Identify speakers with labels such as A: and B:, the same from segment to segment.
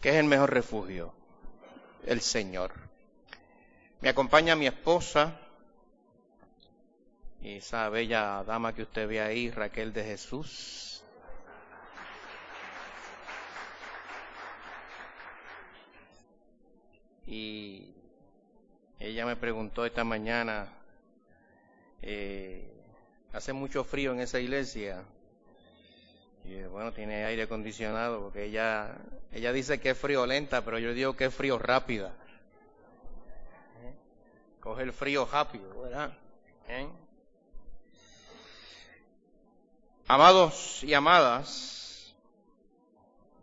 A: ¿Qué es el mejor refugio? El Señor. Me acompaña mi esposa, y esa bella dama que usted ve ahí, Raquel de Jesús. Y ella me preguntó esta mañana, ¿hace mucho frío en esa iglesia? Y bueno, tiene aire acondicionado, porque ella dice que es friolenta, pero yo digo que es frío rápida. Coge el frío rápido, ¿verdad? Amados y amadas,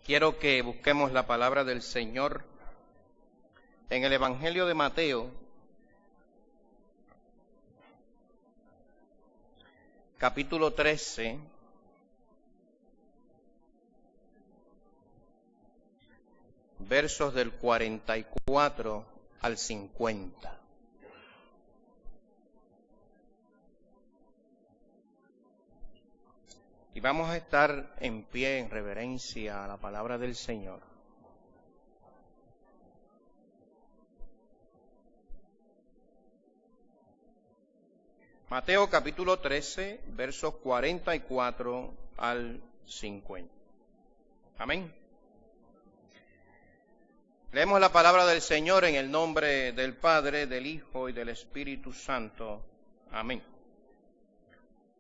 A: quiero que busquemos la palabra del Señor en el Evangelio de Mateo, capítulo 13, versos del 44 al 50. Y vamos a estar en pie en reverencia a la palabra del Señor. Mateo capítulo 13, versos 44 al 50. Amén. Leemos la palabra del Señor en el nombre del Padre, del Hijo y del Espíritu Santo. Amén.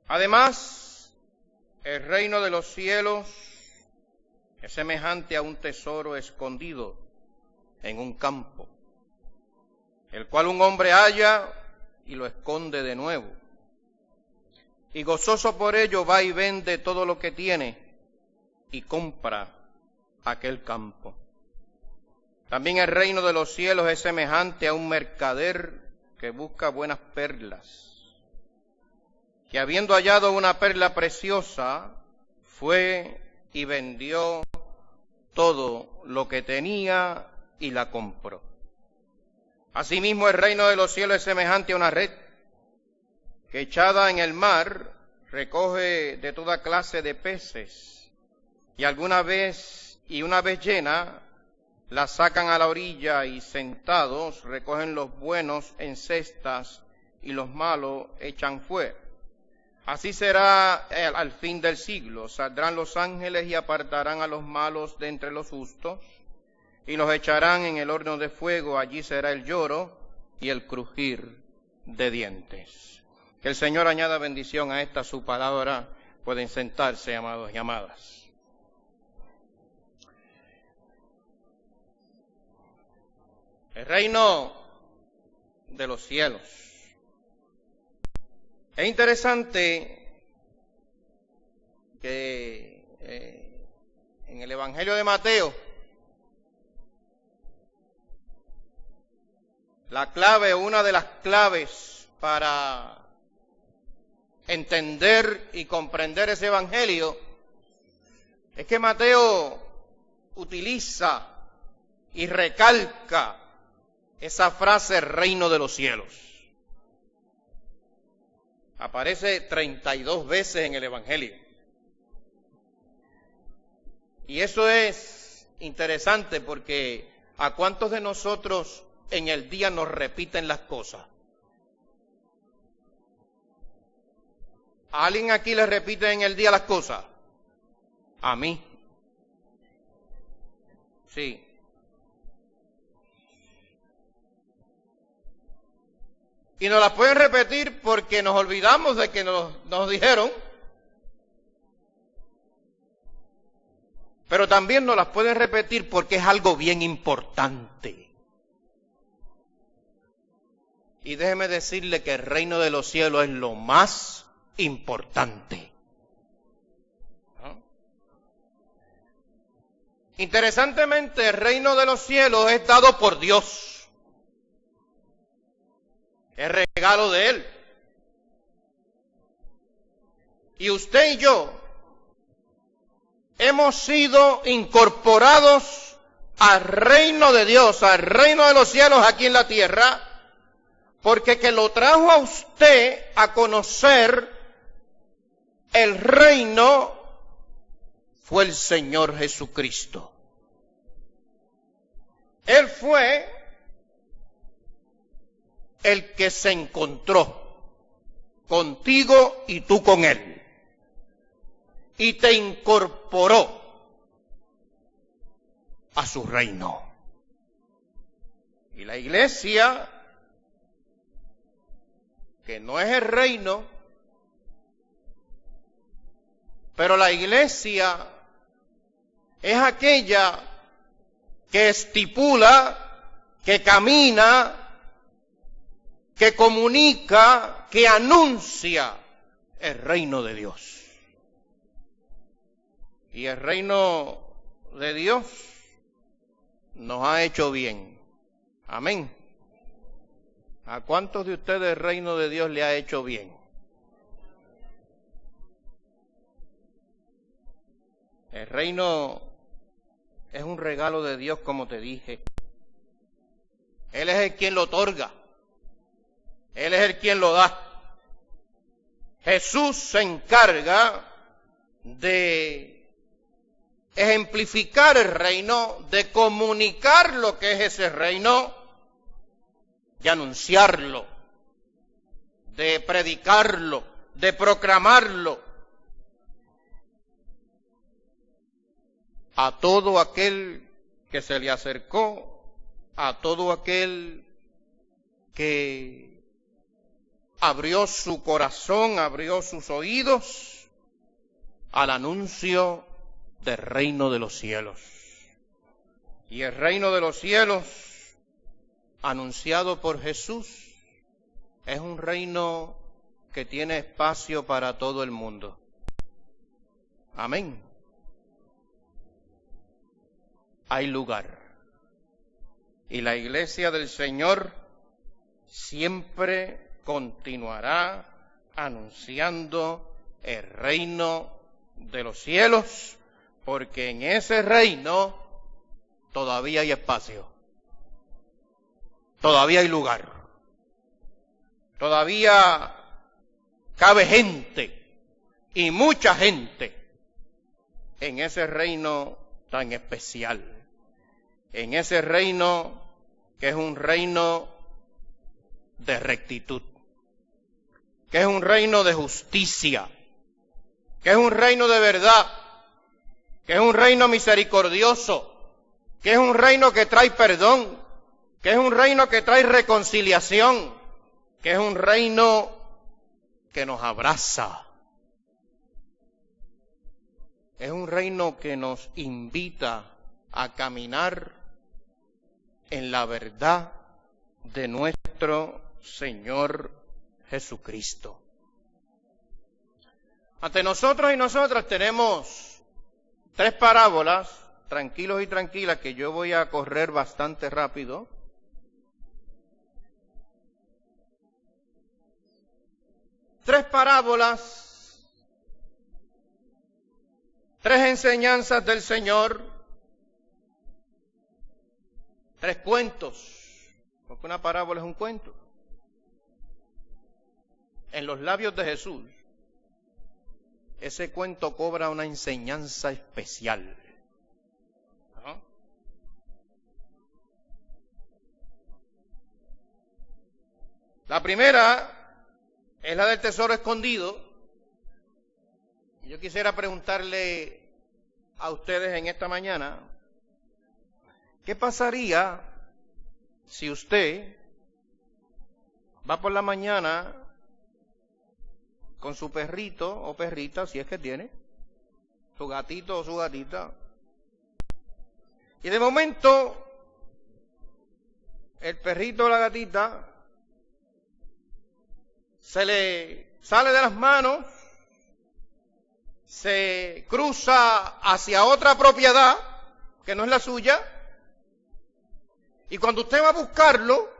A: Además, el reino de los cielos es semejante a un tesoro escondido en un campo, el cual un hombre halla y lo esconde de nuevo. Y gozoso por ello va y vende todo lo que tiene y compra aquel campo. También el reino de los cielos es semejante a un mercader que busca buenas perlas, que habiendo hallado una perla preciosa, fue y vendió todo lo que tenía y la compró. Asimismo, el reino de los cielos es semejante a una red que echada en el mar recoge de toda clase de peces, y una vez llena, la sacan a la orilla y sentados recogen los buenos en cestas y los malos echan fuera. Así será al fin del siglo. Saldrán los ángeles y apartarán a los malos de entre los justos y los echarán en el horno de fuego. Allí será el lloro y el crujir de dientes. Que el Señor añada bendición a esta su palabra. Pueden sentarse, amados y amadas. El reino de los cielos. Es interesante que en el Evangelio de Mateo, la clave, una de las claves para entender y comprender ese Evangelio, es que Mateo utiliza y recalca esa frase reino de los cielos. Aparece 32 veces en el Evangelio. Y eso es interesante porque ¿a cuántos de nosotros en el día nos repiten las cosas? ¿A alguien aquí le repite en el día las cosas? A mí. Sí. Y nos las pueden repetir porque nos olvidamos de que nos dijeron, pero también nos las pueden repetir porque es algo bien importante. Y déjeme decirle que el reino de los cielos es lo más importante. ¿No? Interesantemente, el reino de los cielos es dado por Dios. Es regalo de Él. Y usted y yo hemos sido incorporados al reino de Dios, al reino de los cielos aquí en la tierra, porque que lo trajo a usted a conocer el reino fue el Señor Jesucristo. fue el que se encontró contigo y tú con Él, y te incorporó a su reino. Y la iglesia, que no es el reino, pero la iglesia es aquella que estipula, que camina, que comunica, que anuncia el reino de Dios. Y el reino de Dios nos ha hecho bien. Amén. ¿A cuántos de ustedes el reino de Dios le ha hecho bien? El reino es un regalo de Dios, como te dije. Él es el quien lo otorga. Él es el quien lo da. Jesús se encarga de ejemplificar el reino, de comunicar lo que es ese reino, de anunciarlo, de predicarlo, de proclamarlo a todo aquel que se le acercó, a todo aquel que abrió su corazón, abrió sus oídos al anuncio del reino de los cielos. Y el reino de los cielos, anunciado por Jesús, es un reino que tiene espacio para todo el mundo. Amén. Hay lugar. Y la iglesia del Señor siempre continuará anunciando el reino de los cielos, porque en ese reino todavía hay espacio, todavía hay lugar, todavía cabe gente, y mucha gente, en ese reino tan especial, en ese reino que es un reino de rectitud, que es un reino de justicia, que es un reino de verdad, que es un reino misericordioso, que es un reino que trae perdón, que es un reino que trae reconciliación, que es un reino que nos abraza, es un reino que nos invita a caminar en la verdad de nuestro Señor Jesucristo. Ante nosotros y nosotras tenemos 3 parábolas, tranquilos y tranquilas, que yo voy a correr bastante rápido. Tres parábolas, 3 enseñanzas del Señor, 3 cuentos, porque una parábola es un cuento. En los labios de Jesús, ese cuento cobra una enseñanza especial. ¿No? La primera es la del tesoro escondido. Yo quisiera preguntarle a ustedes en esta mañana, ¿qué pasaría si usted va por la mañana con su perrito o perrita, si es que tiene, su gatito o su gatita, y de momento el perrito o la gatita se le sale de las manos, se cruza hacia otra propiedad que no es la suya, y cuando usted va a buscarlo,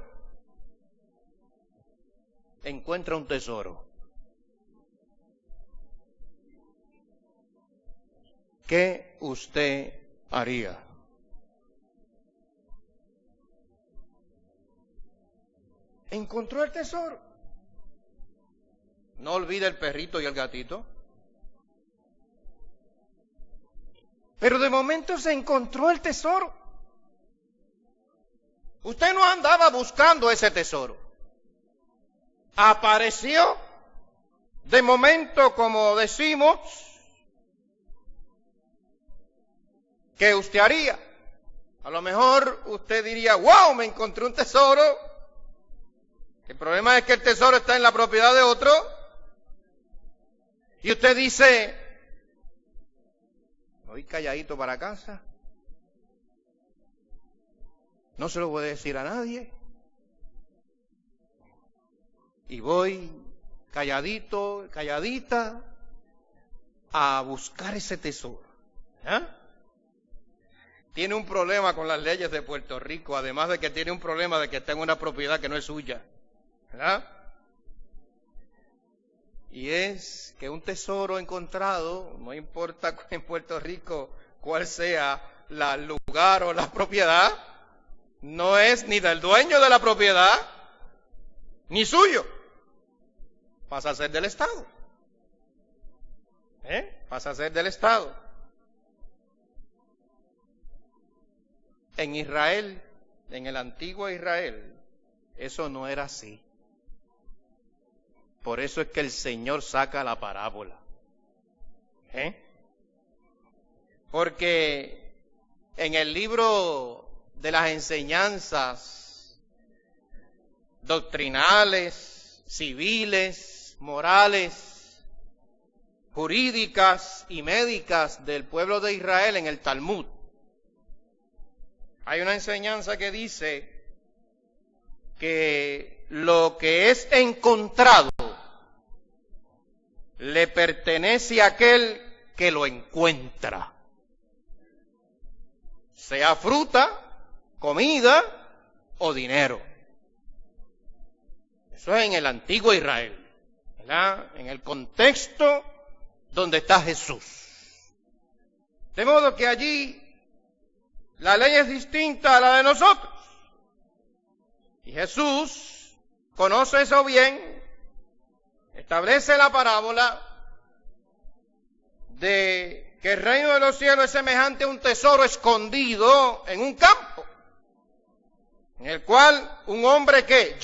A: encuentra un tesoro? ¿Qué usted haría? ¿Encontró el tesoro? No olvide el perrito y el gatito. Pero de momento se encontró el tesoro. Usted no andaba buscando ese tesoro. Apareció de momento, como decimos, ¿qué usted haría? A lo mejor usted diría, wow, me encontré un tesoro. El problema es que el tesoro está en la propiedad de otro. Y usted dice, voy calladito para casa. No se lo voy a decir a nadie. Y voy calladito, calladita, a buscar ese tesoro. ¿Ah? Tiene un problema con las leyes de Puerto Rico, además de que tiene un problema de que está en una propiedad que no es suya. ¿Verdad? Y es que un tesoro encontrado, no importa en Puerto Rico cuál sea el lugar o la propiedad, no es ni del dueño de la propiedad, ni suyo. Pasa a ser del Estado. Pasa a ser del Estado. En Israel, en el antiguo Israel, eso no era así. Por eso es que el Señor saca la parábola. Porque en el libro de las enseñanzas doctrinales, civiles, morales, jurídicas y médicas del pueblo de Israel, en el Talmud, hay una enseñanza que dice que lo que es encontrado le pertenece a aquel que lo encuentra. Sea fruta, comida o dinero. Eso es en el antiguo Israel, ¿verdad? En el contexto donde está Jesús. De modo que allí la ley es distinta a la de nosotros. Y Jesús conoce eso bien, establece la parábola de que el reino de los cielos es semejante a un tesoro escondido en un campo, en el cual un hombre que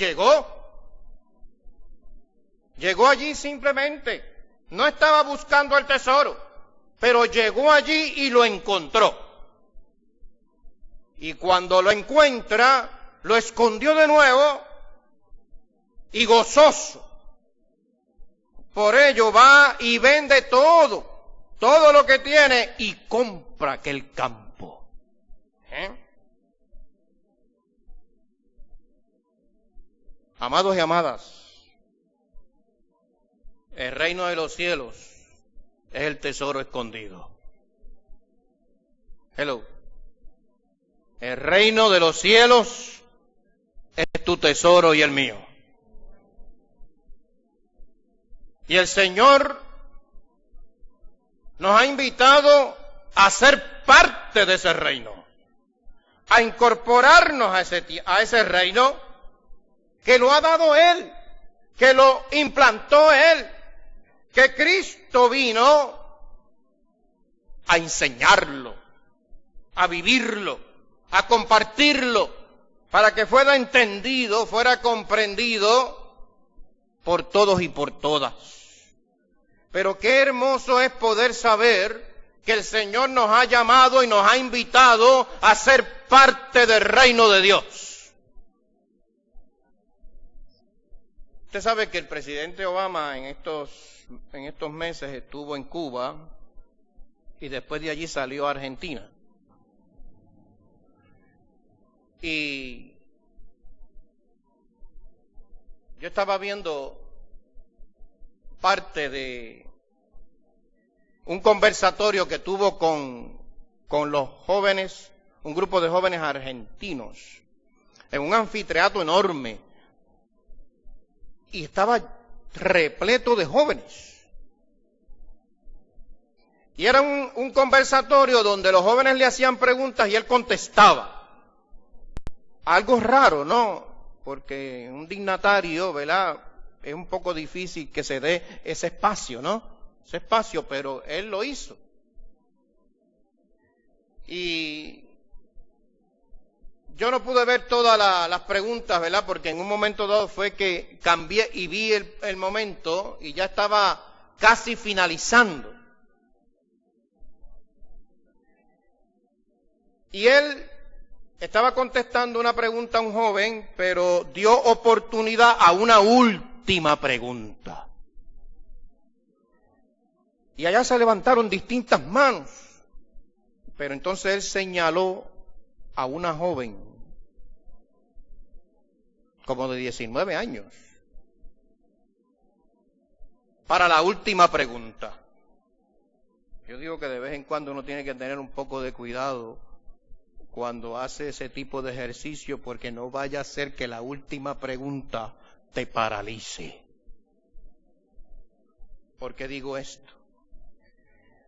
A: llegó allí simplemente, no estaba buscando el tesoro, pero llegó allí y lo encontró. Y cuando lo encuentra, lo escondió de nuevo y gozoso. Por ello va y vende todo lo que tiene y compra aquel campo. Amados y amadas, el reino de los cielos es el tesoro escondido. Hello. El reino de los cielos es tu tesoro y el mío. Y el Señor nos ha invitado a ser parte de ese reino, a incorporarnos a ese reino que lo ha dado Él, que lo implantó Él, que Cristo vino a enseñarlo, a vivirlo, a compartirlo, para que fuera entendido, fuera comprendido por todos y por todas. Pero qué hermoso es poder saber que el Señor nos ha llamado y nos ha invitado a ser parte del reino de Dios. Usted sabe que el presidente Obama en estos meses estuvo en Cuba y después de allí salió a Argentina. Y yo estaba viendo parte de un conversatorio que tuvo con los jóvenes, un grupo de jóvenes argentinos, en un anfiteatro enorme. Y estaba repleto de jóvenes. Y era un conversatorio donde los jóvenes le hacían preguntas y él contestaba. Algo raro, ¿no? Porque un dignatario, ¿verdad? Es un poco difícil que se dé ese espacio, ¿no? Ese espacio, pero él lo hizo. Y yo no pude ver todas las preguntas, ¿verdad? Porque en un momento dado fue que cambié y vi el momento y ya estaba casi finalizando. Y él estaba contestando una pregunta a un joven, pero dio oportunidad a una última pregunta. Y allá se levantaron distintas manos, pero entonces él señaló a una joven, como de 19 años, para la última pregunta. Yo digo que de vez en cuando uno tiene que tener un poco de cuidado cuando hace ese tipo de ejercicio, porque no vaya a ser que la última pregunta te paralice. ¿Por qué digo esto?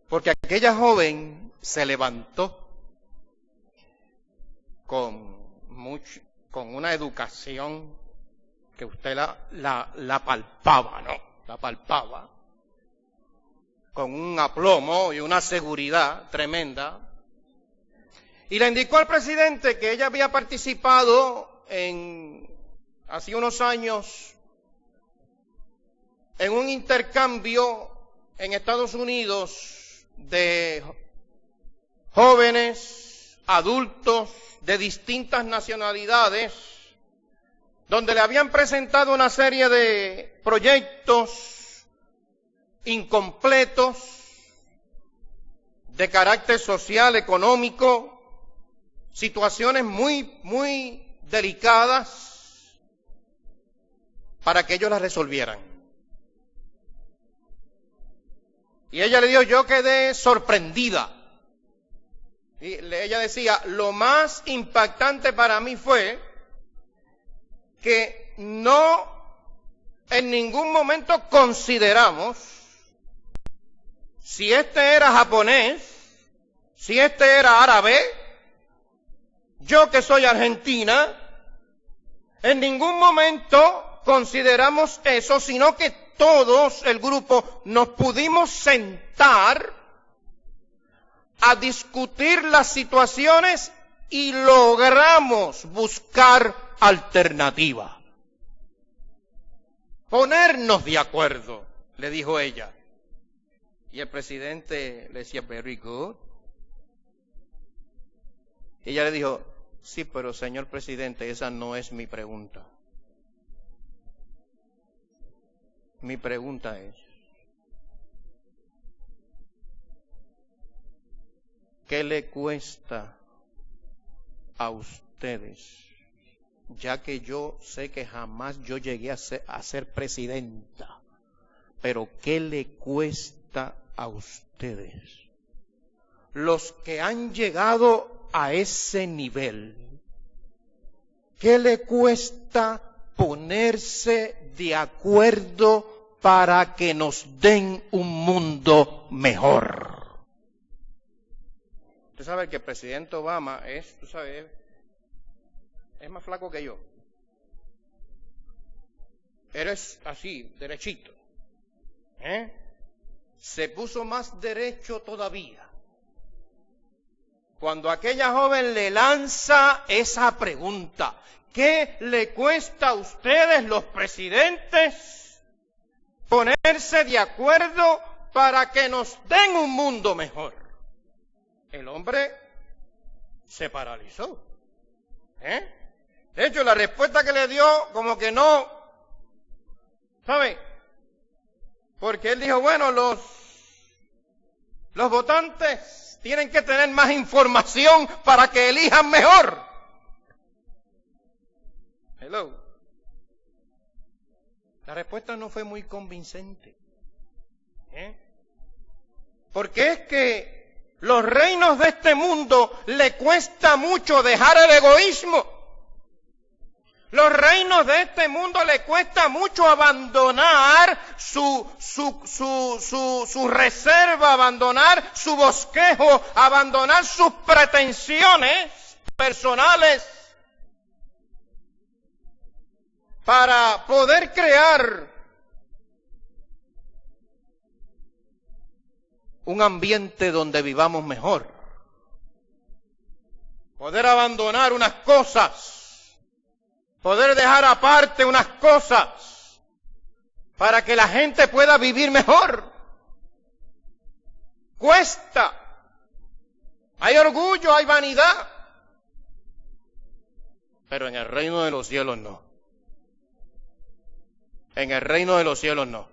A: Porque aquella joven se levantó con una educación que usted la palpaba, ¿no? La palpaba. Con un aplomo y una seguridad tremenda. Y le indicó al presidente que ella había participado hace unos años en un intercambio en Estados Unidos de jóvenes, adultos de distintas nacionalidades, donde le habían presentado una serie de proyectos incompletos de carácter social, económico, situaciones muy delicadas para que ellos las resolvieran. Y ella le dijo, yo quedé sorprendida. Y ella decía, lo más impactante para mí fue que no en ningún momento consideramos si este era japonés, si este era árabe, yo que soy argentina, en ningún momento consideramos eso, sino que todos, el grupo, nos pudimos sentar a discutir las situaciones y logramos buscar alternativa. Ponernos de acuerdo, le dijo ella. Y el presidente le decía, very good. Y ella le dijo, sí, pero señor presidente, esa no es mi pregunta. Mi pregunta es, ¿qué le cuesta a ustedes? Ya que yo sé que jamás yo llegué a ser presidenta, pero ¿qué le cuesta a ustedes? Los que han llegado a ese nivel, ¿qué le cuesta ponerse de acuerdo para que nos den un mundo mejor? Usted sabe que el presidente Obama es más flaco que yo. Eres así, derechito. Se puso más derecho todavía cuando aquella joven le lanza esa pregunta. ¿Qué le cuesta a ustedes, los presidentes, ponerse de acuerdo para que nos den un mundo mejor? El hombre se paralizó. De hecho, la respuesta que le dio, como que no, ¿sabe? Porque él dijo, bueno, los votantes tienen que tener más información para que elijan mejor. Hello. La respuesta no fue muy convincente. Porque es que los reinos de este mundo le cuesta mucho dejar el egoísmo. Los reinos de este mundo le cuesta mucho abandonar su reserva, abandonar su bosquejo, abandonar sus pretensiones personales para poder crear un ambiente donde vivamos mejor. poder abandonar unas cosas, poder dejar aparte unas cosas, para que la gente pueda vivir mejor. Cuesta. Hay orgullo, hay vanidad. Pero en el reino de los cielos no. En el reino de los cielos no.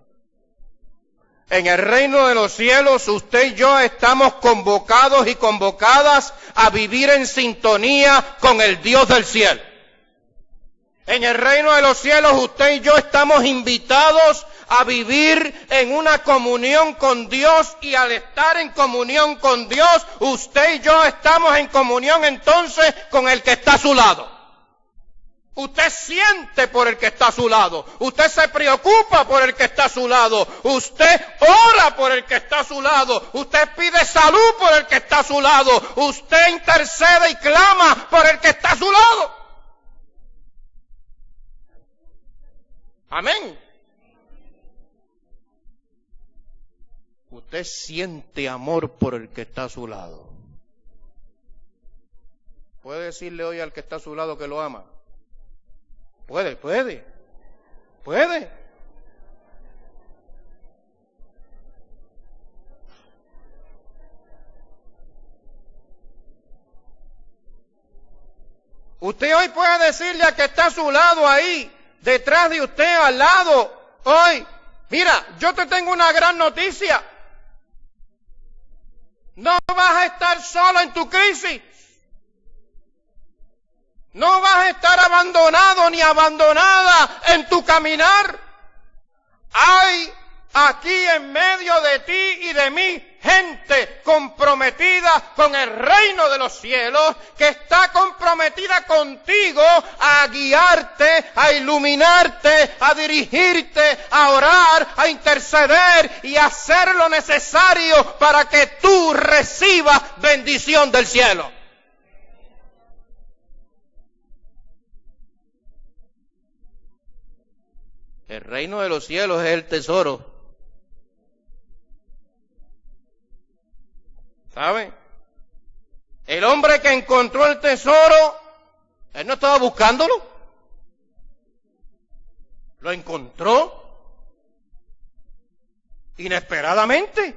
A: En el reino de los cielos usted y yo estamos convocados y convocadas a vivir en sintonía con el Dios del cielo. En el reino de los cielos usted y yo estamos invitados a vivir en una comunión con Dios, y al estar en comunión con Dios, usted y yo estamos en comunión entonces con el que está a su lado. Usted siente por el que está a su lado. Usted se preocupa por el que está a su lado. Usted ora por el que está a su lado. Usted pide salud por el que está a su lado. Usted intercede y clama por el que está a su lado. Amén. Usted siente amor por el que está a su lado. ¿Puede decirle hoy al que está a su lado que lo ama? Puede. Usted hoy puede decirle al que está a su lado ahí, detrás de usted, al lado, hoy, mira, yo te tengo una gran noticia. No vas a estar solo en tu crisis. No vas a estar abandonado ni abandonada en tu caminar. Hay aquí en medio de ti y de mí gente comprometida con el reino de los cielos, que está comprometida contigo a guiarte, a iluminarte, a dirigirte, a orar, a interceder y a hacer lo necesario para que tú recibas bendición del cielo. El reino de los cielos es el tesoro. ¿Sabe? El hombre que encontró el tesoro, él no estaba buscándolo. Lo encontró inesperadamente.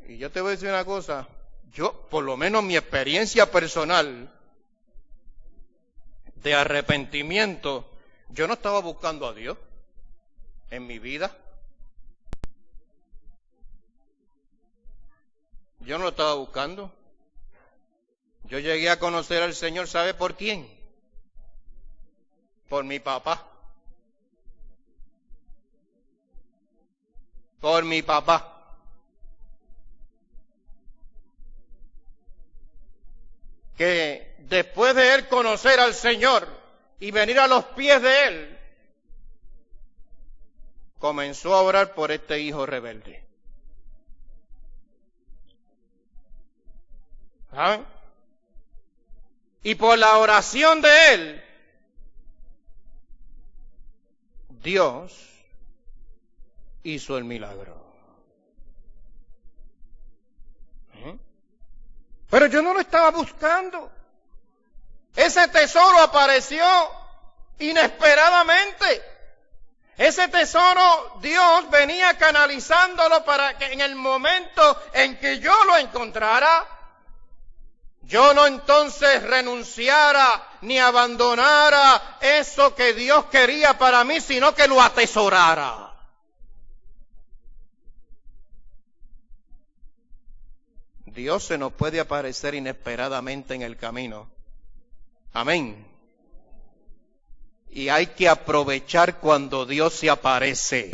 A: Y yo te voy a decir una cosa, yo, por lo menos mi experiencia personal de arrepentimiento, yo no estaba buscando a Dios en mi vida. Yo no lo estaba buscando. Yo llegué a conocer al Señor, ¿sabe por quién? Por mi papá. Por mi papá. Que después de él conocer al Señor y venir a los pies de él, comenzó a orar por este hijo rebelde. ¿Saben? Y por la oración de él, Dios hizo el milagro. Pero yo no lo estaba buscando. Ese tesoro apareció inesperadamente. Ese tesoro Dios venía canalizándolo para que en el momento en que yo lo encontrara, yo no entonces renunciara ni abandonara eso que Dios quería para mí, sino que lo atesorara. Dios se nos puede aparecer inesperadamente en el camino. Amén. Y hay que aprovechar cuando Dios se aparece.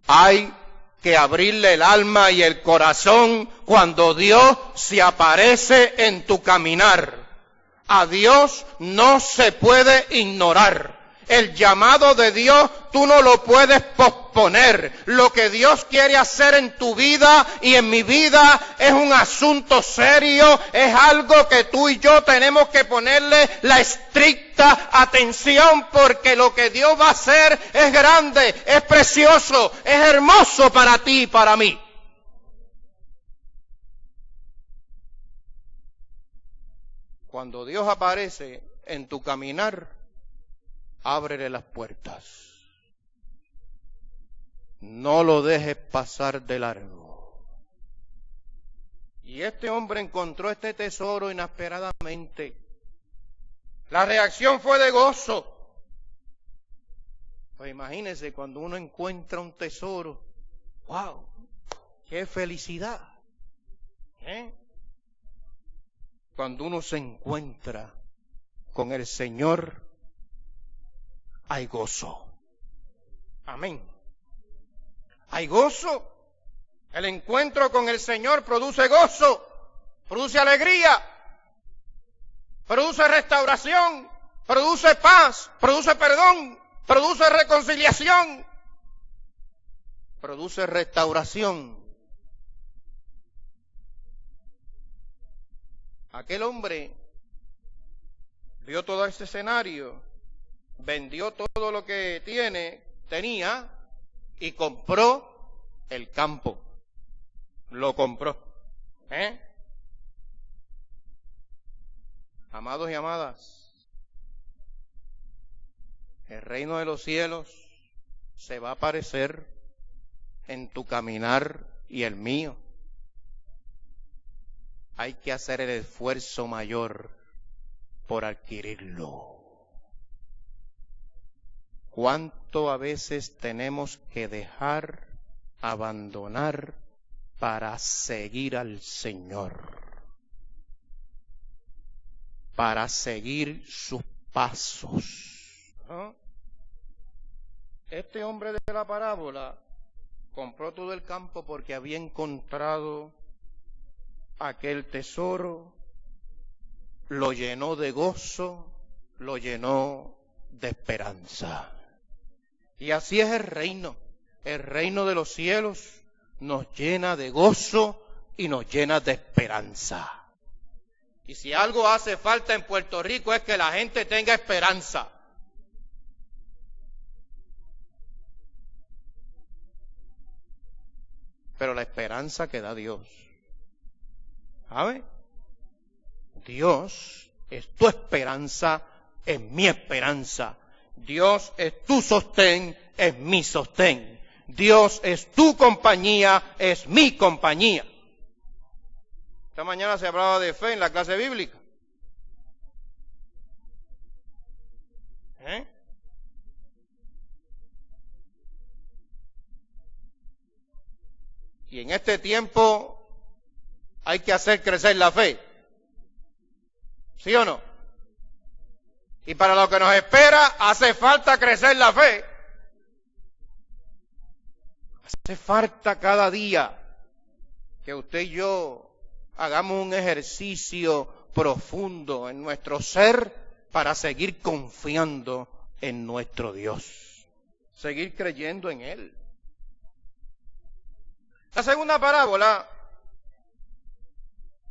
A: Hay que abrirle el alma y el corazón cuando Dios se aparece en tu caminar. A Dios no se puede ignorar. El llamado de Dios tú no lo puedes posponer. Lo que Dios quiere hacer en tu vida y en mi vida es un asunto serio, es algo que tú y yo tenemos que ponerle la estricta atención, porque lo que Dios va a hacer es grande, es precioso, es hermoso para ti y para mí. cuando Dios aparece en tu caminar, ábrele las puertas. No lo dejes pasar de largo. Y este hombre encontró este tesoro inesperadamente. La reacción fue de gozo. Pues imagínense cuando uno encuentra un tesoro. ¡Wow! ¡Qué felicidad! Cuando uno se encuentra con el Señor, hay gozo. Amén. Hay gozo. El encuentro con el Señor produce gozo, produce alegría, produce restauración, produce paz, produce perdón, produce reconciliación, produce restauración. Aquel hombre vio todo ese escenario, vendió todo lo que tenía y compró el campo. Lo compró. Amados y amadas, el reino de los cielos se va a aparecer en tu caminar y el mío. Hay que hacer el esfuerzo mayor por adquirirlo. ¿Cuánto a veces tenemos que dejar, abandonar para seguir al Señor? Para seguir sus pasos. ¿No? Este hombre de la parábola compró todo el campo porque había encontrado aquel tesoro, lo llenó de gozo, lo llenó de esperanza. Y así es el reino de los cielos nos llena de gozo y nos llena de esperanza. Y si algo hace falta en Puerto Rico es que la gente tenga esperanza. Pero la esperanza que da Dios. ¿Sabe? Dios es tu esperanza, es mi esperanza. Dios es tu sostén, es mi sostén. Dios es tu compañía, es mi compañía. Esta mañana se hablaba de fe en la clase bíblica. Y en este tiempo hay que hacer crecer la fe. ¿Sí o no? Y para lo que nos espera hace falta crecer la fe. Hace falta cada día que usted y yo hagamos un ejercicio profundo en nuestro ser para seguir confiando en nuestro Dios, seguir creyendo en Él. La segunda parábola,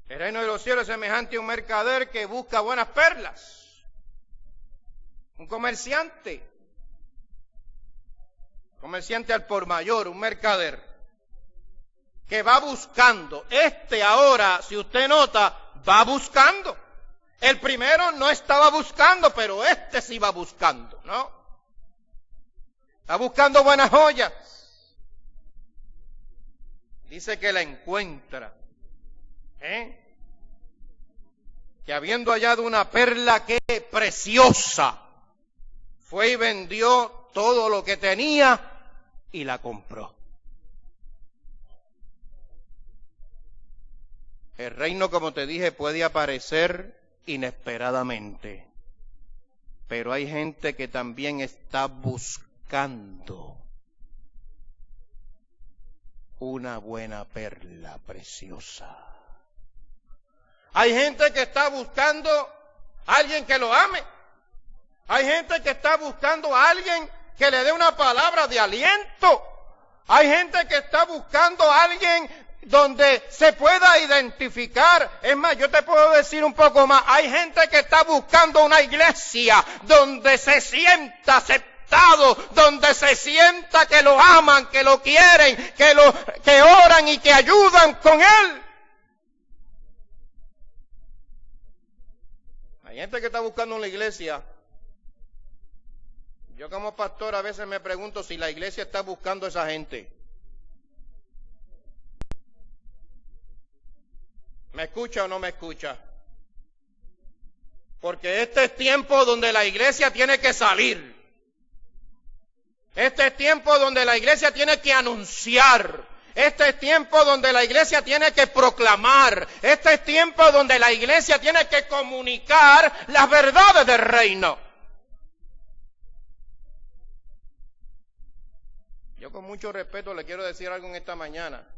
A: el reino de los cielos es semejante a un mercader que busca buenas perlas, un comerciante al por mayor, un mercader, que va buscando. Ahora, si usted nota, va buscando. El primero no estaba buscando, pero sí va buscando, ¿no? Está buscando buenas joyas. Dice que la encuentra. Que habiendo hallado una perla que preciosa, fue y vendió todo lo que tenía y la compró. El reino, como te dije, puede aparecer inesperadamente, pero hay gente que también está buscando una buena perla preciosa. Hay gente que está buscando a alguien que lo ame. Hay gente que está buscando a alguien que le dé una palabra de aliento. Hay gente que está buscando a alguien donde se pueda identificar. Es más, yo te puedo decir un poco más. Hay gente que está buscando una iglesia donde se sienta aceptado, donde se sienta que lo aman, que lo quieren, que oran y que ayudan con él. Hay gente que está buscando una iglesia. Yo como pastor a veces me pregunto si la iglesia está buscando a esa gente. ¿Me escucha o no me escucha? Porque este es tiempo donde la iglesia tiene que salir. Este es tiempo donde la iglesia tiene que anunciar. Este es tiempo donde la iglesia tiene que proclamar. Este es tiempo donde la iglesia tiene que comunicar las verdades del reino. Yo con mucho respeto le quiero decir algo en esta mañana,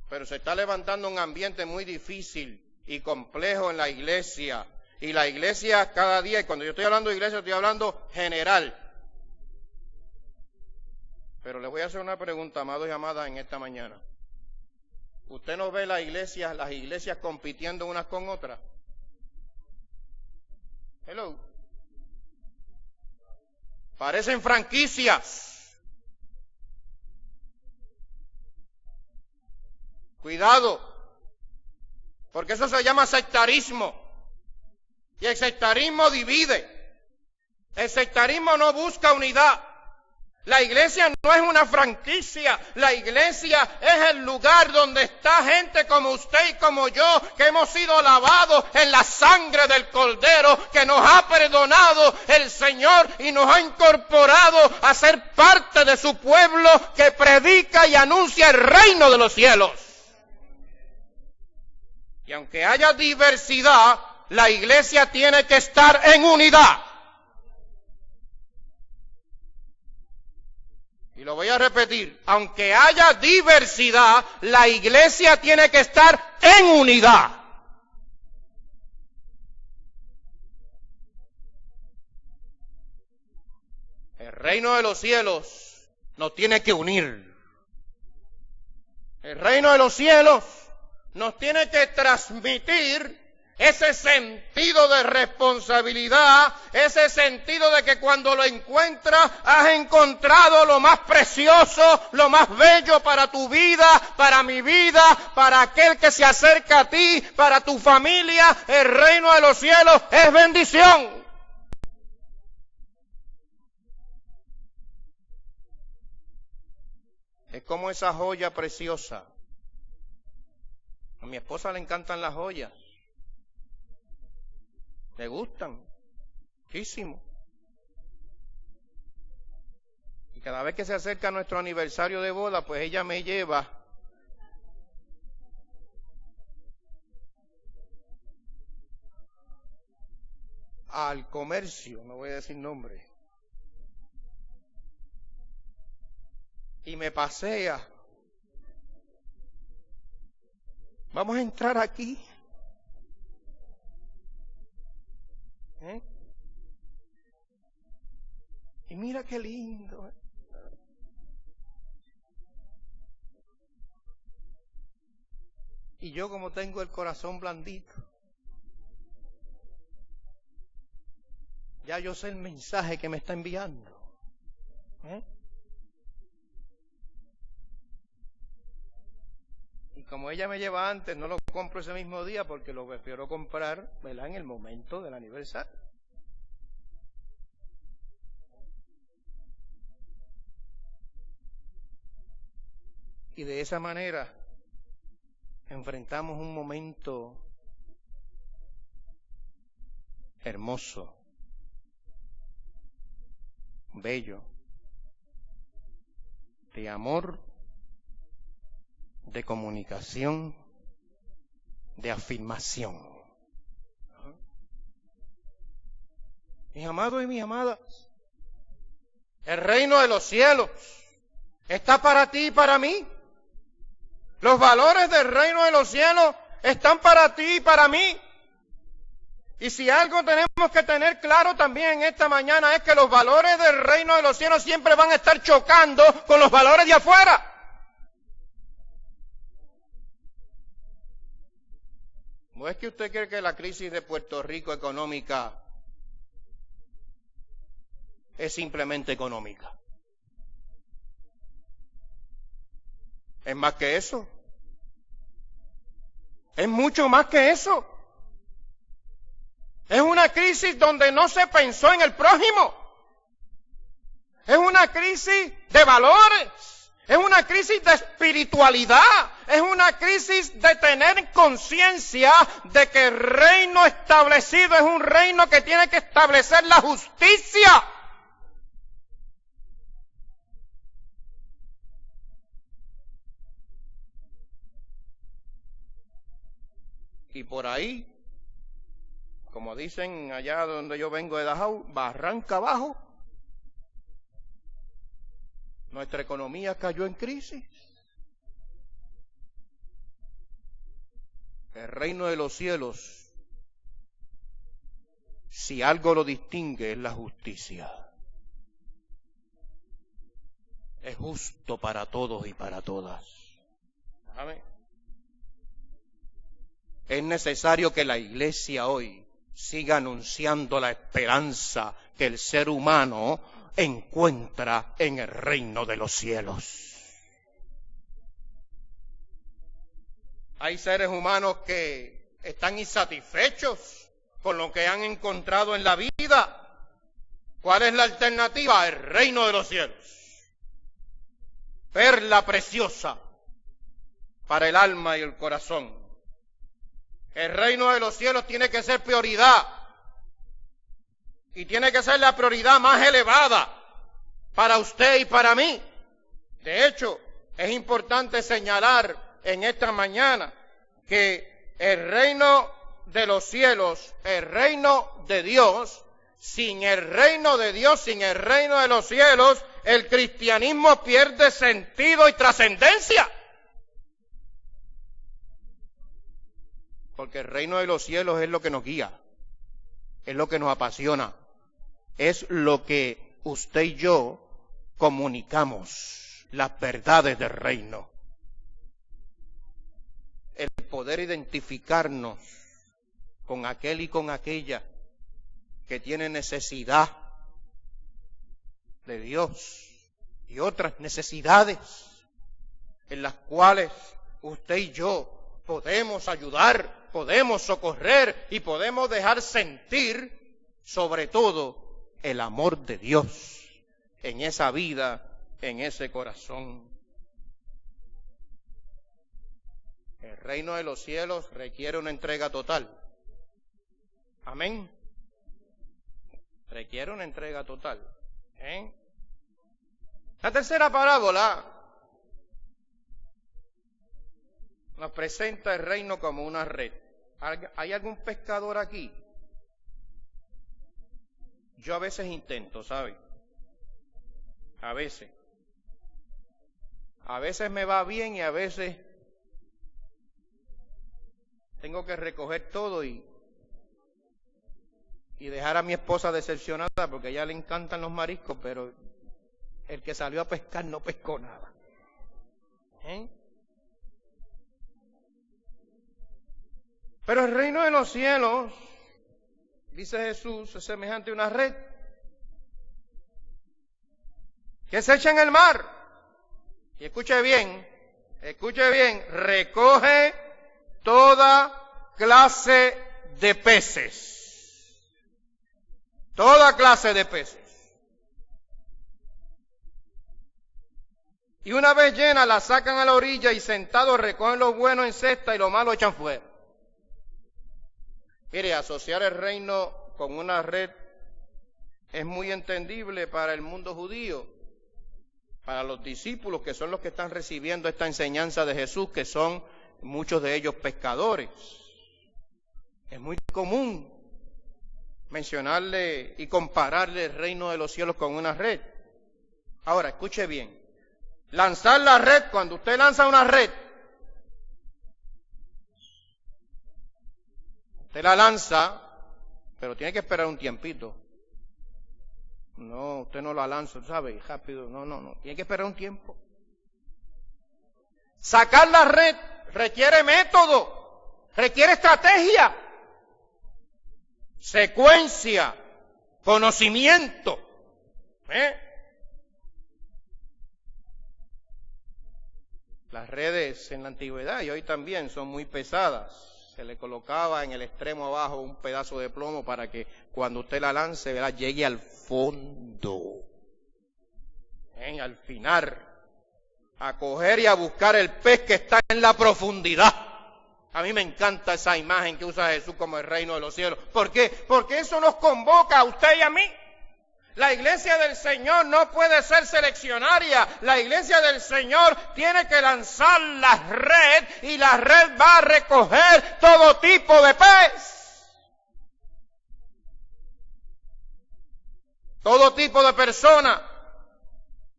A: pero se está levantando un ambiente muy difícil y complejo en la iglesia. Y la iglesia cada día, y cuando yo estoy hablando de iglesia, estoy hablando general. Pero le voy a hacer una pregunta, amados y amadas, en esta mañana. ¿Usted no ve las iglesias compitiendo unas con otras? Hello. Parecen franquicias. Cuidado, porque eso se llama sectarismo. Y el sectarismo divide. El sectarismo no busca unidad. La iglesia no es una franquicia. La iglesia es el lugar donde está gente como usted y como yo, que hemos sido lavados en la sangre del Cordero, que nos ha perdonado el Señor y nos ha incorporado a ser parte de su pueblo que predica y anuncia el reino de los cielos. Y aunque haya diversidad, la iglesia tiene que estar en unidad. Y lo voy a repetir, aunque haya diversidad, la iglesia tiene que estar en unidad. El reino de los cielos nos tiene que unir. El reino de los cielos nos tiene que transmitir ese sentido de responsabilidad, ese sentido de que cuando lo encuentras has encontrado lo más precioso, lo más bello para tu vida, para mi vida, para aquel que se acerca a ti, para tu familia. El reino de los cielos es bendición. Es como esa joya preciosa. A mi esposa le encantan las joyas. Le gustan muchísimo. Y cada vez que se acerca nuestro aniversario de boda, pues ella me lleva al comercio, no voy a decir nombre, y me pasea. Vamos a entrar aquí. Y mira qué lindo. Y yo, como tengo el corazón blandito, ya yo sé el mensaje que me está enviando. Y como ella me lleva antes, no lo compro ese mismo día porque lo prefiero comprar, ¿verdad?, en el momento del aniversario. Y de esa manera enfrentamos un momento hermoso, bello, de amor, de comunicación, de afirmación. Mis amados y mis amadas, el reino de los cielos está para ti y para mí. Los valores del reino de los cielos están para ti y para mí. Y si algo tenemos que tener claro también en esta mañana es que los valores del reino de los cielos siempre van a estar chocando con los valores de afuera. ¿No es que usted cree que la crisis de Puerto Rico económica es simplemente económica? Es más que eso. Es mucho más que eso. Es una crisis donde no se pensó en el prójimo. Es una crisis de valores. Es una crisis de espiritualidad. Es una crisis de tener conciencia de que el reino establecido es un reino que tiene que establecer la justicia. Y por ahí, como dicen allá donde yo vengo de Dajau, barranca abajo, nuestra economía cayó en crisis. El reino de los cielos, si algo lo distingue, es la justicia. Es justo para todos y para todas. ¿Sabe? Es necesario que la iglesia hoy siga anunciando la esperanza que el ser humano encuentra en el reino de los cielos. Hay seres humanos que están insatisfechos con lo que han encontrado en la vida. ¿Cuál es la alternativa? El reino de los cielos. Perla preciosa para el alma y el corazón. El reino de los cielos tiene que ser prioridad. Y tiene que ser la prioridad más elevada para usted y para mí. De hecho, es importante señalar en esta mañana que el reino de los cielos, el reino de Dios, sin el reino de Dios, sin el reino de los cielos, el cristianismo pierde sentido y trascendencia. Porque el reino de los cielos es lo que nos guía, es lo que nos apasiona, es lo que usted y yo comunicamos, las verdades del reino. El poder identificarnos con aquel y con aquella que tiene necesidad de Dios y otras necesidades en las cuales usted y yo podemos ayudar, podemos socorrer y podemos dejar sentir, sobre todo, el amor de Dios en esa vida, en ese corazón. El reino de los cielos requiere una entrega total. Amén. Requiere una entrega total. La tercera parábola nos presenta el reino como una red. ¿Hay algún pescador aquí? Yo a veces intento, ¿sabe? A veces. A veces me va bien y a veces tengo que recoger todo y dejar a mi esposa decepcionada porque a ella le encantan los mariscos, pero el que salió a pescar no pescó nada. Pero el reino de los cielos, dice Jesús, es semejante a una red que se echa en el mar. Y escuche bien, recoge toda clase de peces. Toda clase de peces. Y una vez llena la sacan a la orilla y sentados recogen lo bueno en cesta y lo malo echan fuera. Mire, asociar el reino con una red es muy entendible para el mundo judío, para los discípulos que son los que están recibiendo esta enseñanza de Jesús, que son muchos de ellos pescadores. Es muy común mencionarle y compararle el reino de los cielos con una red. Ahora, escuche bien. Lanzar la red, cuando usted lanza una red, usted la lanza, pero tiene que esperar un tiempito. No, usted no la lanza, ¿sabe? Rápido, no. Tiene que esperar un tiempo. Sacar la red requiere método, requiere estrategia, secuencia, conocimiento. Las redes en la antigüedad y hoy también son muy pesadas. se le colocaba en el extremo abajo un pedazo de plomo para que cuando usted la lance, ¿verdad?, llegue al fondo, al final, a coger y a buscar el pez que está en la profundidad. A mí me encanta esa imagen que usa Jesús como el reino de los cielos. ¿Por qué? Porque eso nos convoca a usted y a mí. La iglesia del Señor no puede ser seleccionaria. La iglesia del Señor tiene que lanzar la red y la red va a recoger todo tipo de pez. Todo tipo de persona,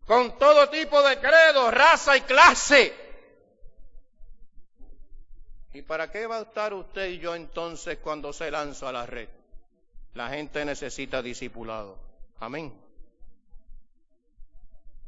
A: con todo tipo de credo, raza y clase. ¿Y para qué va a estar usted y yo entonces cuando se lanza la red? La gente necesita discipulado. Amén.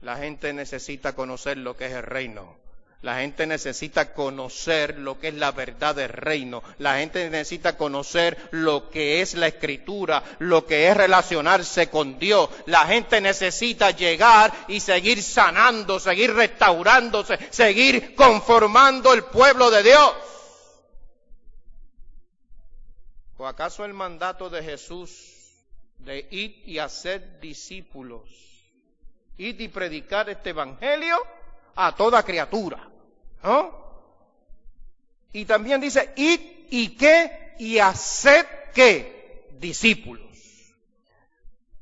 A: La gente necesita conocer lo que es el reino. La gente necesita conocer lo que es la verdad del reino. La gente necesita conocer lo que es la Escritura, lo que es relacionarse con Dios. La gente necesita llegar y seguir sanando, seguir restaurándose, seguir conformando el pueblo de Dios. ¿O acaso el mandato de Jesús de ir y hacer discípulos, ir y predicar este evangelio a toda criatura, ¿no? Y también dice, id y qué, y haced qué, discípulos.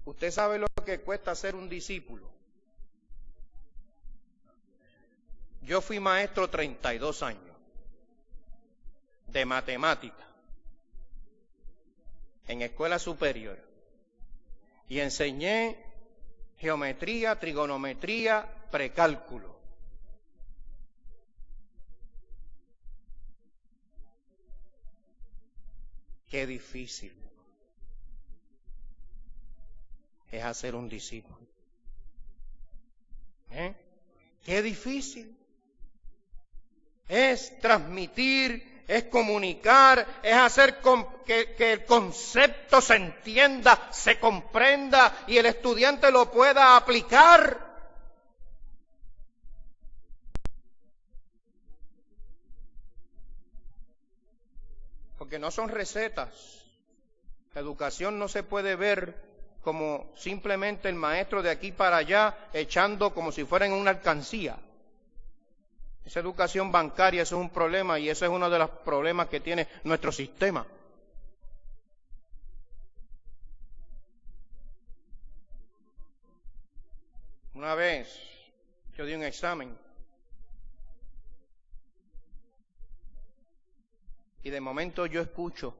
A: ¿Usted sabe lo que cuesta ser un discípulo? Yo fui maestro 32 años de matemática en escuela superior. Y enseñé geometría, trigonometría, precálculo. Qué difícil es hacer un discípulo. Qué difícil es transmitir, es comunicar, es hacer que el concepto se entienda, se comprenda y el estudiante lo pueda aplicar. Porque no son recetas. La educación no se puede ver como simplemente el maestro de aquí para allá echando como si fuera en una alcancía. Esa educación bancaria, eso es un problema y eso es uno de los problemas que tiene nuestro sistema. Una vez yo di un examen y de momento yo escucho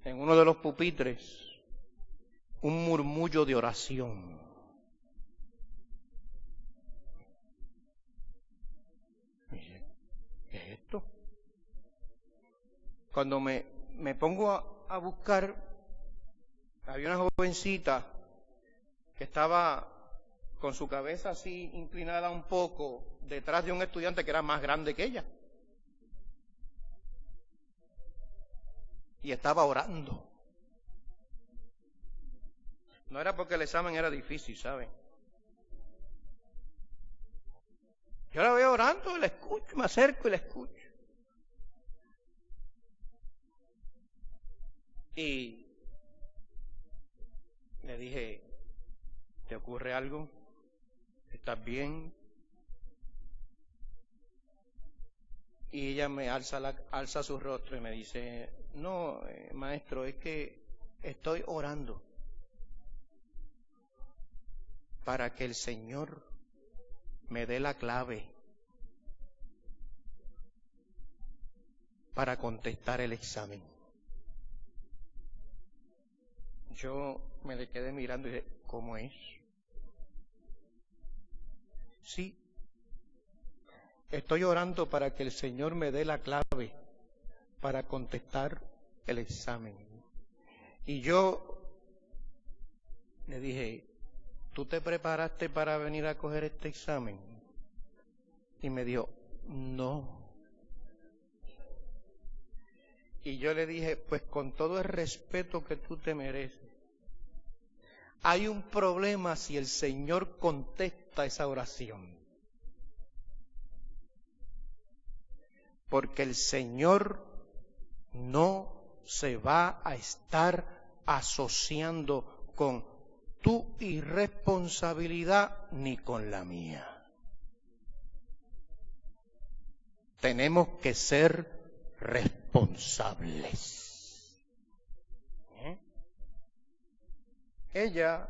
A: en uno de los pupitres un murmullo de oración. ¿Qué es esto? Cuando me pongo a buscar, había una jovencita que estaba con su cabeza así inclinada un poco detrás de un estudiante que era más grande que ella. Y estaba orando. No era porque el examen era difícil, ¿saben? Yo la veo orando, la escucho, me acerco y la escucho. Y le dije, ¿te ocurre algo? ¿Estás bien? Y ella me alza su rostro y me dice, no, maestro, es que estoy orando para que el Señor me dé la clave para contestar el examen. Yo me le quedé mirando y dije, ¿cómo es? Sí, estoy orando para que el Señor me dé la clave para contestar el examen. Y yo le dije, ¿tú te preparaste para venir a coger este examen? Y me dijo, no. Y yo le dije, pues con todo el respeto que tú te mereces, hay un problema si el Señor contesta esa oración. Porque el Señor no se va a estar asociando con tu irresponsabilidad ni con la mía. Tenemos que ser responsables. Ella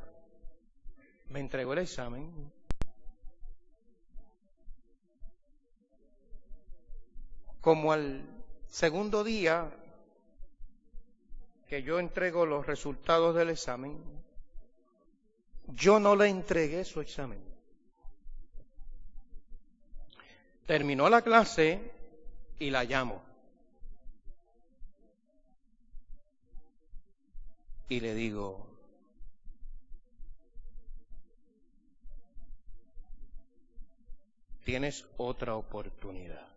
A: me entregó el examen. Como al segundo día que yo entrego los resultados del examen, yo no le entregué su examen. Terminó la clase y la llamo. Y le digo, tienes otra oportunidad.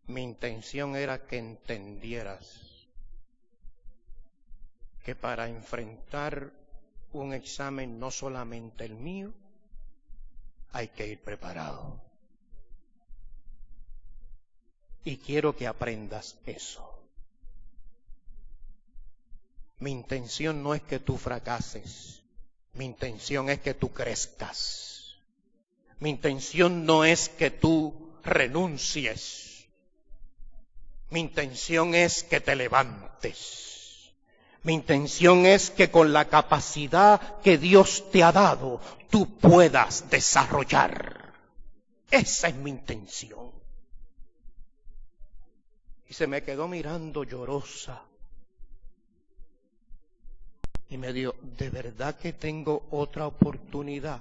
A: Mi intención era que entendieras que para enfrentar un examen, no solamente el mío, hay que ir preparado. Y quiero que aprendas eso. Mi intención no es que tú fracases. Mi intención es que tú crezcas. Mi intención no es que tú renuncies. Mi intención es que te levantes. Mi intención es que con la capacidad que Dios te ha dado, tú puedas desarrollar. Esa es mi intención. Y se me quedó mirando llorosa. Y me dijo, ¿de verdad que tengo otra oportunidad?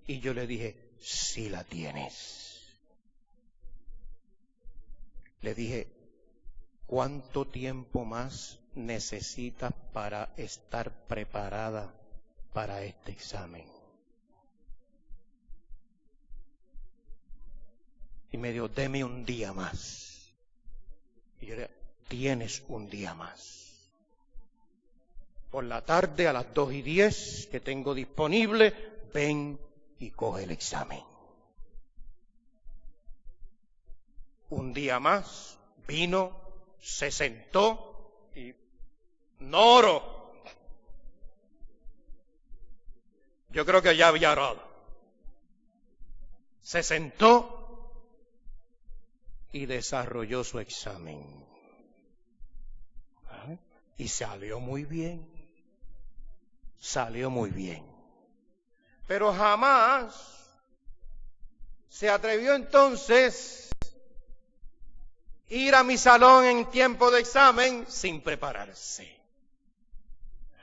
A: Y yo le dije, sí la tienes. Le dije, ¿cuánto tiempo más necesitas para estar preparada para este examen? Y me dijo, deme un día más. Y yo le dije, tienes un día más. Por la tarde a las 2:10 que tengo disponible, ven y coge el examen. Un día más, vino, se sentó y no oró. Yo creo que ya había orado. Se sentó y desarrolló su examen. Y salió muy bien. Salió muy bien. Pero jamás se atrevió entonces ir a mi salón en tiempo de examen sin prepararse.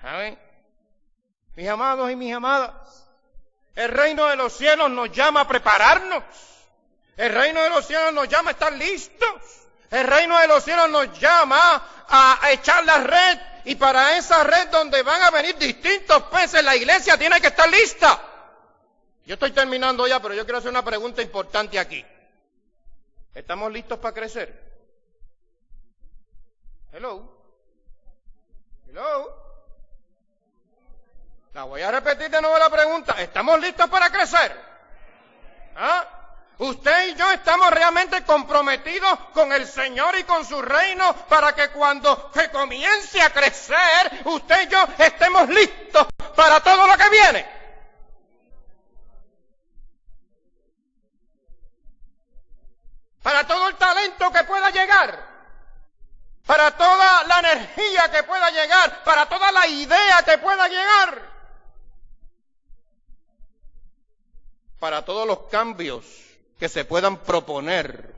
A: ¿Saben? Mis amados y mis amadas, el reino de los cielos nos llama a prepararnos. El reino de los cielos nos llama a estar listos. El reino de los cielos nos llama a echar la red, y para esa red donde van a venir distintos peces, la iglesia tiene que estar lista. Yo estoy terminando ya, pero yo quiero hacer una pregunta importante aquí. ¿Estamos listos para crecer? Hello. La voy a repetir de nuevo la pregunta. ¿Estamos listos para crecer? ¿Ah? Usted y yo estamos realmente comprometidos con el Señor y con su reino para que cuando se comience a crecer, usted y yo estemos listos para todo lo que viene. Para todo el talento que pueda llegar. Para toda la energía que pueda llegar. Para toda la idea que pueda llegar. Para todos los cambios que se puedan proponer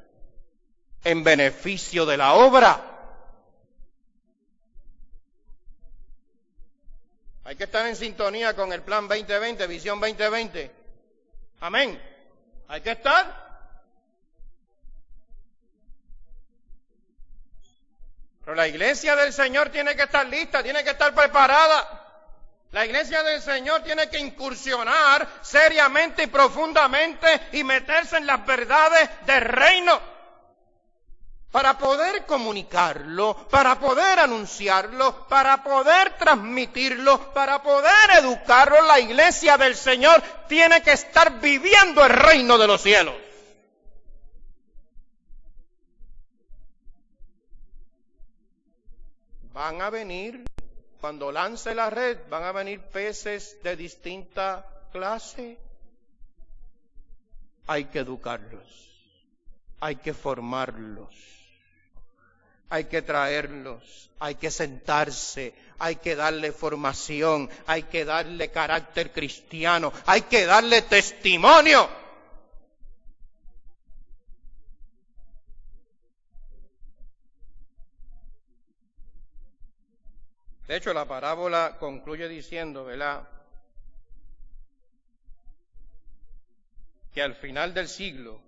A: en beneficio de la obra. Hay que estar en sintonía con el Plan 2020, Visión 2020. Amén. Hay que estar. Pero la iglesia del Señor tiene que estar lista, tiene que estar preparada. La iglesia del Señor tiene que incursionar seriamente y profundamente y meterse en las verdades del reino para poder comunicarlo, para poder anunciarlo, para poder transmitirlo, para poder educarlo. La iglesia del Señor tiene que estar viviendo el reino de los cielos. van a venir, cuando lance la red, van a venir peces de distinta clase. Hay que educarlos, hay que formarlos, hay que traerlos, hay que sentarse, hay que darle formación, hay que darle carácter cristiano, hay que darle testimonio. De hecho, la parábola concluye diciendo, ¿verdad?, que al final del siglo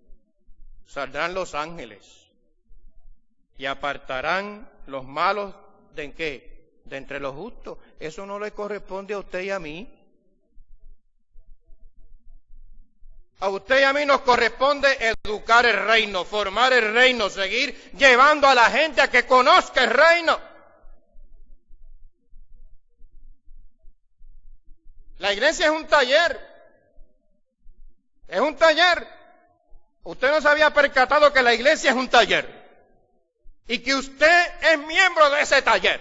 A: saldrán los ángeles y apartarán los malos ¿de qué? De entre los justos. Eso no le corresponde a usted y a mí. A usted y a mí nos corresponde educar el reino, formar el reino, seguir llevando a la gente a que conozca el reino. La iglesia es un taller. Es un taller. Usted no se había percatado que la iglesia es un taller. Y que usted es miembro de ese taller,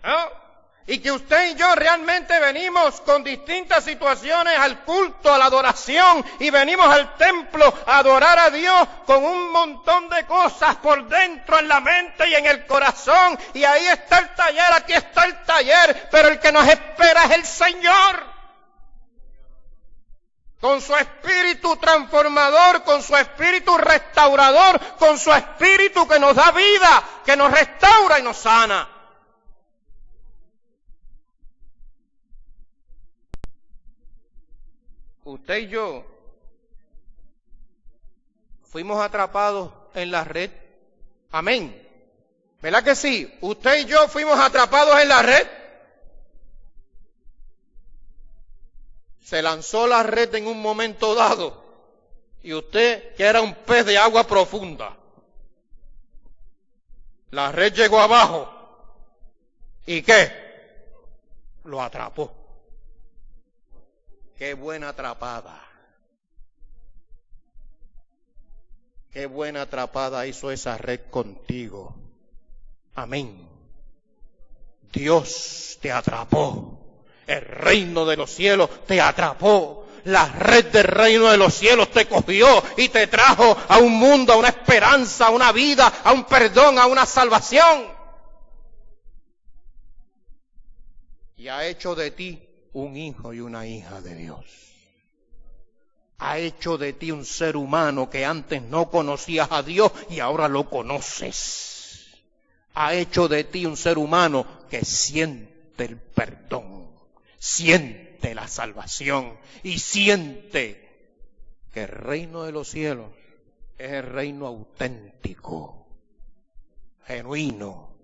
A: ¿no? Y que usted y yo realmente venimos con distintas situaciones al culto, a la adoración, y venimos al templo a adorar a Dios con un montón de cosas por dentro, en la mente y en el corazón. Y ahí está el taller, aquí está el taller, pero el que nos espera es el Señor. Con su espíritu transformador, con su espíritu restaurador, con su espíritu que nos da vida, que nos restaura y nos sana. Usted y yo fuimos atrapados en la red. Amén. ¿Verdad que sí? Usted y yo fuimos atrapados en la red. Se lanzó la red en un momento dado y usted, que era un pez de agua profunda, la red llegó abajo y ¿qué? Lo atrapó. Qué buena atrapada. Qué buena atrapada hizo esa red contigo. Amén. Dios te atrapó. El reino de los cielos te atrapó. La red del reino de los cielos te cogió y te trajo a un mundo, a una esperanza, a una vida, a un perdón, a una salvación. Y ha hecho de ti un hijo y una hija de Dios. Ha hecho de ti un ser humano que antes no conocías a Dios y ahora lo conoces. Ha hecho de ti un ser humano que siente el perdón. Siente la salvación y siente que el reino de los cielos es el reino auténtico, genuino,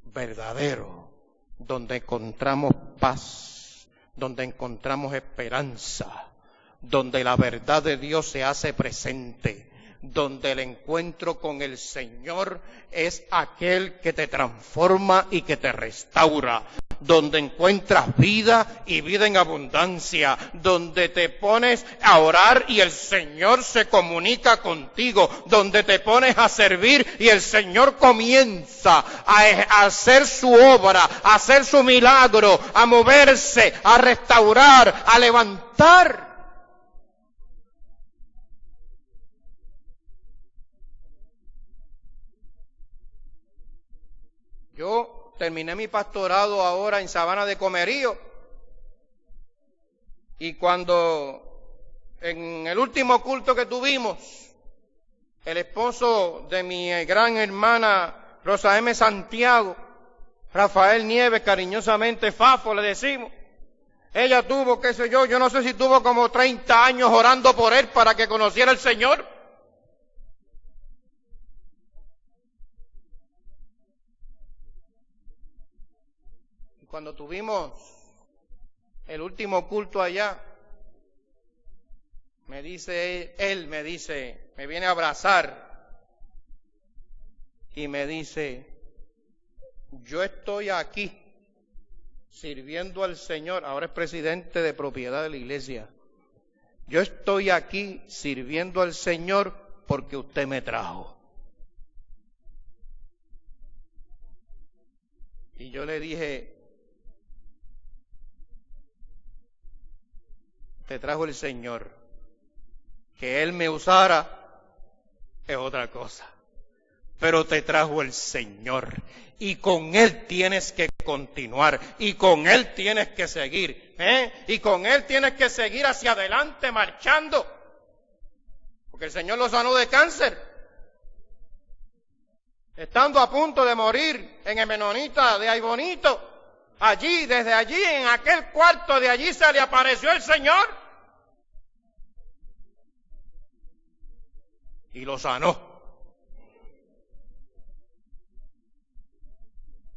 A: verdadero, donde encontramos paz, donde encontramos esperanza, donde la verdad de Dios se hace presente, donde el encuentro con el Señor es aquel que te transforma y que te restaura, donde encuentras vida y vida en abundancia, donde te pones a orar y el Señor se comunica contigo, donde te pones a servir y el Señor comienza a hacer su obra, a hacer su milagro, a moverse, a restaurar, a levantar. Yo terminé mi pastorado ahora en Sabana de Comerío y cuando en el último culto que tuvimos, el esposo de mi gran hermana Rosa M. Santiago, Rafael Nieves, cariñosamente Fafo le decimos, ella tuvo, qué sé yo no sé si tuvo como 30 años orando por él para que conociera al Señor. Cuando tuvimos el último culto allá, me dice, me viene a abrazar y me dice, yo estoy aquí sirviendo al Señor, ahora es presidente de propiedad de la iglesia, yo estoy aquí sirviendo al Señor porque usted me trajo. Y yo le dije, te trajo el Señor. Que Él me usara es otra cosa. Pero te trajo el Señor. Y con Él tienes que continuar. Y con Él tienes que seguir. Y con Él tienes que seguir hacia adelante marchando. Porque el Señor lo sanó de cáncer. Estando a punto de morir en el Menonita de Aybonito, allí, desde allí, en aquel cuarto de allí se le apareció el Señor y lo sanó.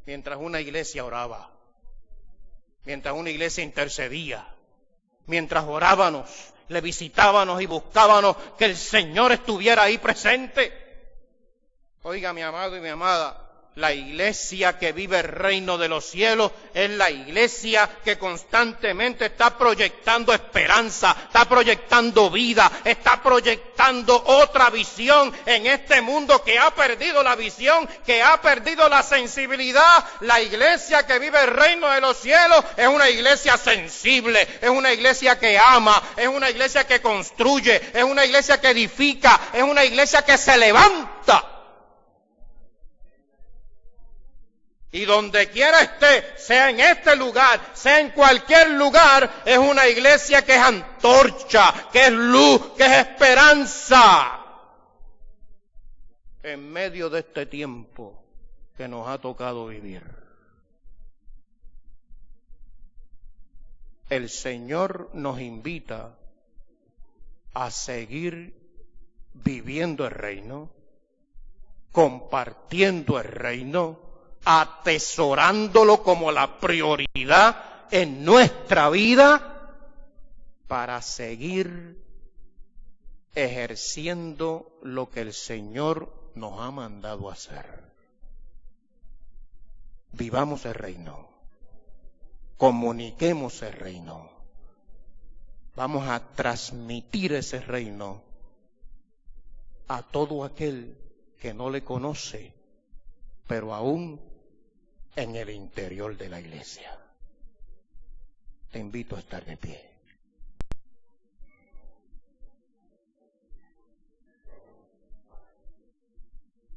A: Mientras una iglesia oraba, mientras una iglesia intercedía, mientras orábamos, le visitábamos y buscábamos que el Señor estuviera ahí presente. Oiga, mi amado y mi amada, la iglesia que vive el reino de los cielos es la iglesia que constantemente está proyectando esperanza, está proyectando vida, está proyectando otra visión en este mundo que ha perdido la visión, que ha perdido la sensibilidad. La iglesia que vive el reino de los cielos es una iglesia sensible, es una iglesia que ama, es una iglesia que construye, es una iglesia que edifica, es una iglesia que se levanta. Y donde quiera esté, sea en este lugar, sea en cualquier lugar, es una iglesia que es antorcha, que es luz, que es esperanza. En medio de este tiempo que nos ha tocado vivir. El Señor nos invita a seguir viviendo el reino, compartiendo el reino, atesorándolo como la prioridad en nuestra vida para seguir ejerciendo lo que el Señor nos ha mandado hacer. Vivamos el reino, comuniquemos el reino, vamos a transmitir ese reino a todo aquel que no le conoce, pero aún en el interior de la iglesia. Te invito a estar de pie.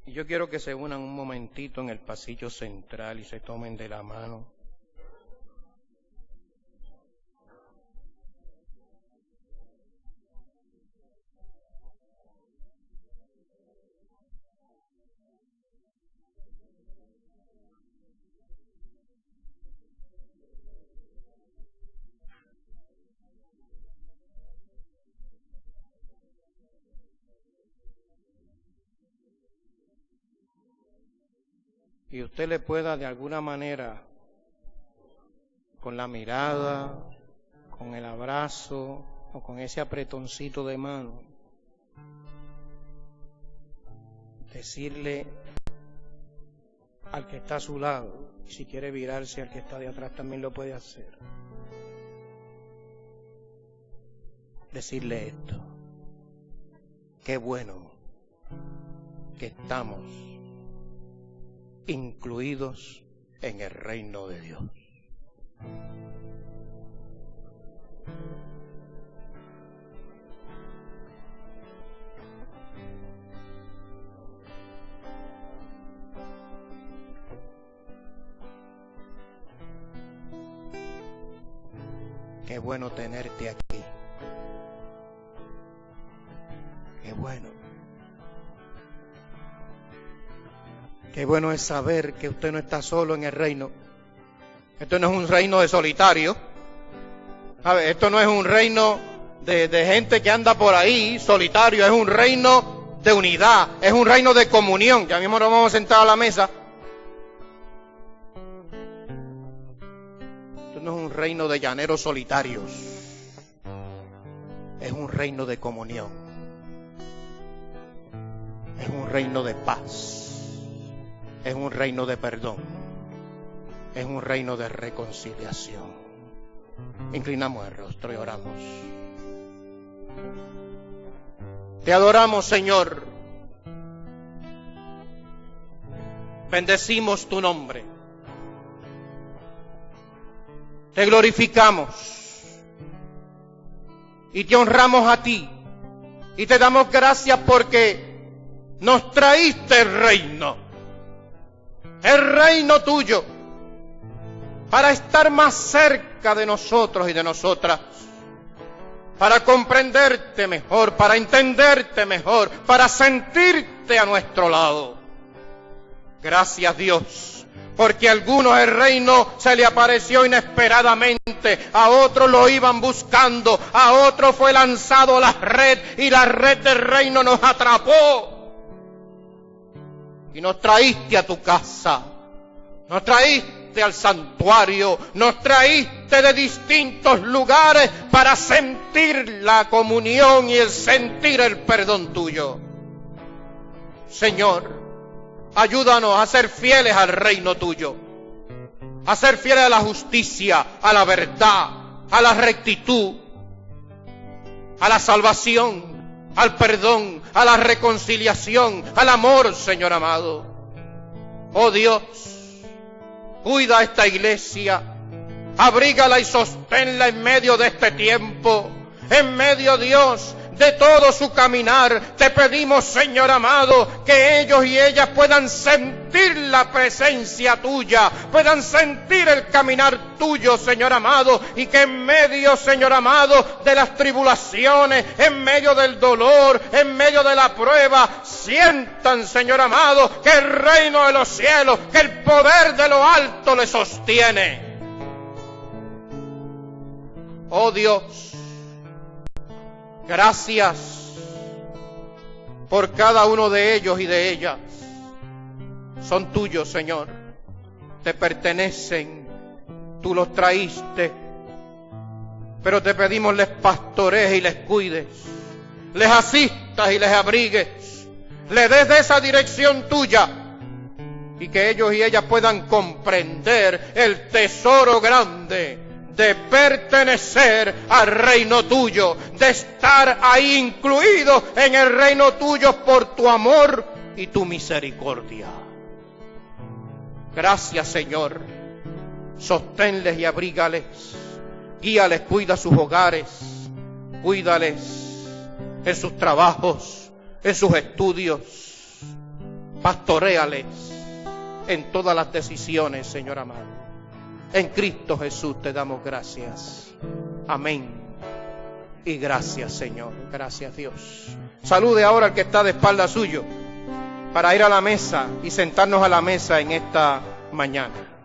A: Y yo quiero que se unan un momentito en el pasillo central y se tomen de la mano. Y usted le pueda de alguna manera, con la mirada, con el abrazo o con ese apretoncito de mano, decirle al que está a su lado, y si quiere virarse al que está de atrás también lo puede hacer, decirle esto: qué bueno que estamos incluidos en el reino de Dios. Qué bueno tenerte aquí. Qué bueno. Qué bueno es saber que usted no está solo en el reino. Esto no es un reino de solitario. ¿Sabe? Esto no es un reino de gente que anda por ahí solitario. Es un reino de unidad. Es un reino de comunión. Ya mismo nos vamos a sentar a la mesa. Esto no es un reino de llaneros solitarios. Es un reino de comunión. Es un reino de paz. Es un reino de perdón. Es un reino de reconciliación. Inclinamos el rostro y oramos. Te adoramos, Señor. Bendecimos tu nombre. te glorificamos y te honramos a ti y te damos gracias porque nos traíste el reino tuyo, para estar más cerca de nosotros y de nosotras, para comprenderte mejor, para entenderte mejor, para sentirte a nuestro lado. Gracias, Dios, porque a algunos el reino se le apareció inesperadamente, a otros lo iban buscando, a otros fue lanzado la red y la red del reino nos atrapó. Y nos traíste a tu casa, nos traíste al santuario, nos traíste de distintos lugares para sentir la comunión y el sentir el perdón tuyo. Señor, ayúdanos a ser fieles al reino tuyo, a ser fieles a la justicia, a la verdad, a la rectitud, a la salvación, al perdón, a la reconciliación, al amor, Señor amado. Oh Dios, cuida a esta iglesia, abrígala y sosténla en medio de este tiempo, en medio, Dios, de todo su caminar. Te pedimos, Señor amado, que ellos y ellas puedan sentir la presencia tuya, puedan sentir el caminar tuyo, Señor amado, y que en medio, Señor amado, de las tribulaciones, en medio del dolor, en medio de la prueba, sientan, Señor amado, que el reino de los cielos, que el poder de lo alto les sostiene. Oh Dios, gracias por cada uno de ellos y de ellas. Son tuyos, Señor. Te pertenecen. Tú los traíste. Pero te pedimos les pastorees y les cuides. Les asistas y les abrigues. Les des de esa dirección tuya. Y que ellos y ellas puedan comprender el tesoro grande de pertenecer al reino tuyo, de estar ahí incluido en el reino tuyo por tu amor y tu misericordia. Gracias, Señor. Sosténles y abrígales, guíales, cuida sus hogares, cuídales en sus trabajos, en sus estudios, pastoréales en todas las decisiones, Señor amado. En Cristo Jesús te damos gracias. Amén. Y gracias, Señor. Gracias, Dios. Salude ahora al que está de espalda suyo para ir a la mesa y sentarnos a la mesa en esta mañana.